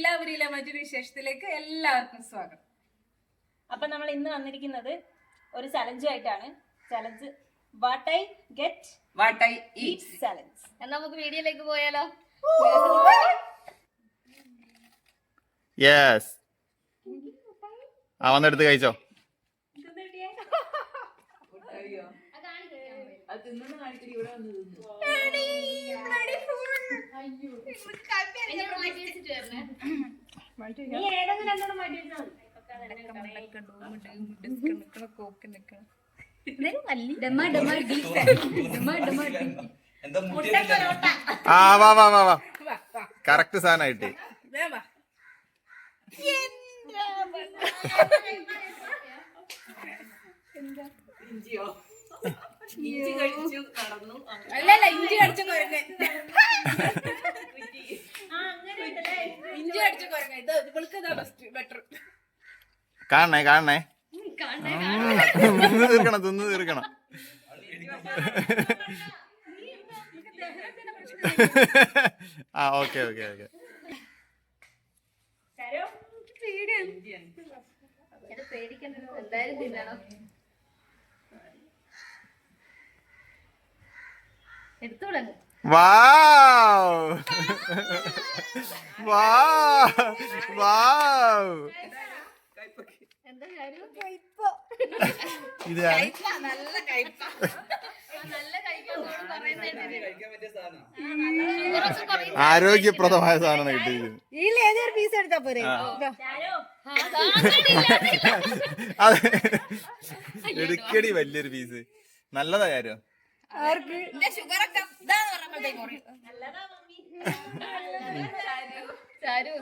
എല്ലാവരിലും മറ്റൊരു വിശേഷത്തിലേക്ക് എല്ലാവർക്കും സ്വാഗതം. അപ്പൊ നമ്മൾ ഇന്ന് വന്നിരിക്കുന്നത് ഒരു ചലഞ്ചുമായിട്ടാണ്. Challenge what I get what I eat challenge. എന്നാ നമുക്ക് വീഡിയോയിലേക്ക് പോയാലോ? യെസ്. വന്നെടുത്ത് കഴിച്ചോ. നീ ഏതെങ്കിലും രണ്ടെണ്ണം മാറ്റി വെച്ചാൽ വാ വാ വാ വാ കറക്റ്റ് സാധനമായിട്ട്. അല്ലല്ല, ഇഞ്ചി അടിച്ച കുരങ്ങൻ. ഇഞ്ചി അടിച്ച കുരങ്ങൻ. ഇത് ഇവൾക്ക് ബെറ്റർ. കാണണേ കാണണേ. തിന്ന് തീർക്കണം. Okay okay okay. എന്തായാലും തിന്നണം. എടുത്തു തുടങ്ങും. വാവ് വാവ് വാവ്. എന്താ കാര്യം? ഇത് നല്ല ആരോഗ്യപ്രദമായ സാധനം കിട്ടിയിരിക്കുന്നു. ഏതൊരു പീസ് എടുത്താ പോരെ. അതെ, എടുക്കടി വലിയൊരു പീസ്. നല്ലതാ കാര്യം. ചാരു,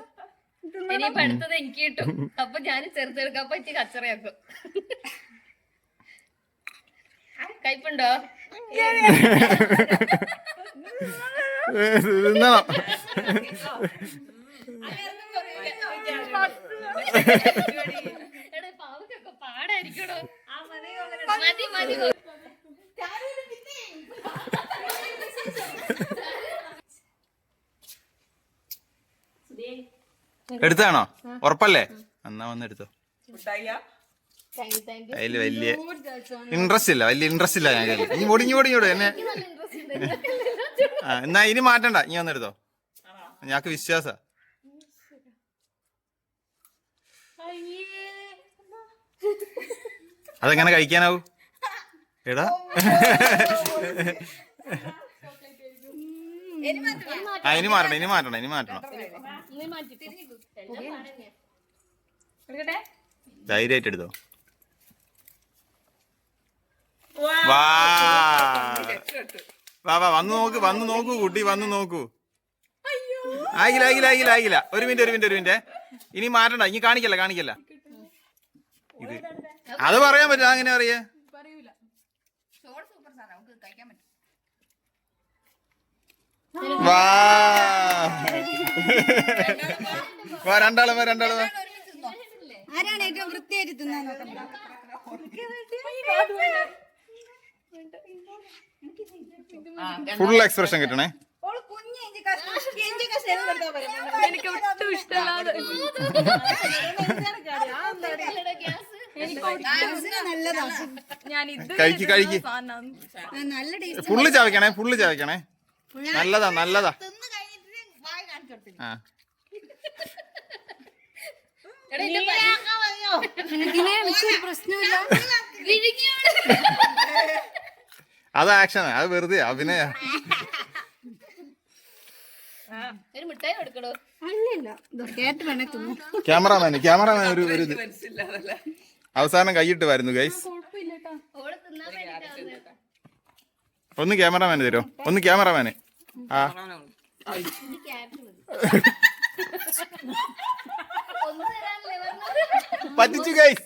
ഇനിയിപ്പോ അടുത്തത് എനിക്ക് കിട്ടും. അപ്പൊ ഞാൻ ചെറുതെടുക്കാം. അപ്പൊ എനിക്ക് കച്ചറയാക്കും. കയ്പുണ്ടോ? തിന്നണം. എടാ, പാവക്കൊക്കെ പാടായിരിക്കണോ? മതി മതി. എടുത്താണോ? ഉറപ്പല്ലേ? എന്നാ വന്നെടുത്തോ. Thank you. അതില് വലിയ ഇൻട്രസ്റ്റ് ഇല്ല, വലിയ ഇൻട്രസ്റ്റ് ഇല്ല. ഞാൻ ഇനി പൊടിഞ്ഞോട് എന്നെ. എന്നാ ഇനി മാറ്റണ്ട, ഇനി വന്നെടുത്തോ. ഞങ്ങക്ക് വിശ്വാസ. അതെങ്ങനെ കഴിക്കാനാവൂ? എടാ, ഇനി മാറ്റണം. ധൈര്യമായിട്ട് എടുത്തോ. വാ വാ വാ, വന്ന് നോക്കൂ കുട്ടി, വന്ന് നോക്കൂ. ആയില്ല. ഒരു മിനിറ്റ്. ഇനി മാറ്റണ്ട, ഇനി കാണിക്കല്ല. ഇത് അത് പറയാൻ പറ്റും. അങ്ങനെ അറിയാ. വാ രണ്ടാളും. ആരാണ് ഏറ്റവും വൃത്തിയായിട്ട് തിന്നാൻ നോക്കുന്നത്? ഫുൾ എക്സ്പ്രഷൻ കിട്ടണേ. എനിക്ക് ഒട്ടും ഇഷ്ടമല്ലാതെ. ഞാൻ ഇത് കഴിക്ക്. ഫുള്ള് ചവയ്ക്കണേ. നല്ലതാ. ആ, അത് ആക്ഷനാ, അത് വെറുതെ അഭിനയ. ഒരു മിഠായി എടുക്കണോ? ക്യാമറാമാൻ ഒരു ഇത് അവസാനം കൈയിട്ട് വരുന്നു ഗൈസ്. ഓള് തിന്നാൻ വേണ്ടിട്ടാ. ഒന്ന് ക്യാമറാമാന് തരോ? ക്യാമറാമാന്. ആ, പറ്റിച്ചു ഗൈസ്.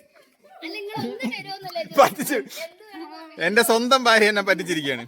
പറ്റിച്ചു. എന്റെ സ്വന്തം ഭാര്യ എന്നെ പറ്റിച്ചിരിക്കുകയാണ്.